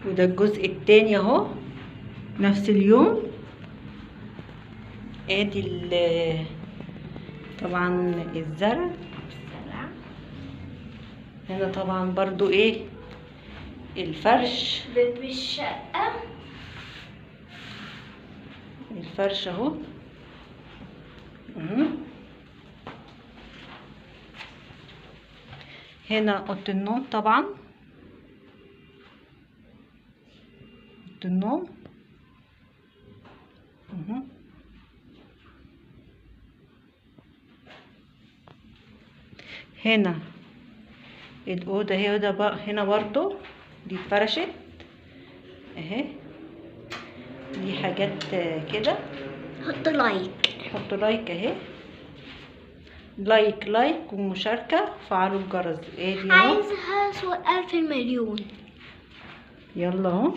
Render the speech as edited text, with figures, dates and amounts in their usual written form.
وده الجزء التاني اهو نفس اليوم. ادي طبعا الزرع. هنا طبعا برضو ايه الفرش، باب الشقة. الفرش اهو. هنا اوضه النوم طبعا، اوضه النوم. هنا الأوضة اهي، هنا برضو دي اتفرشت اهي. دي حاجات كده. حطوا لايك، حطوا لايك اهي، لايك ومشاركة، فعلوا الجرس. ادي اهو. عايزها سؤال في المليون. يلا اهو.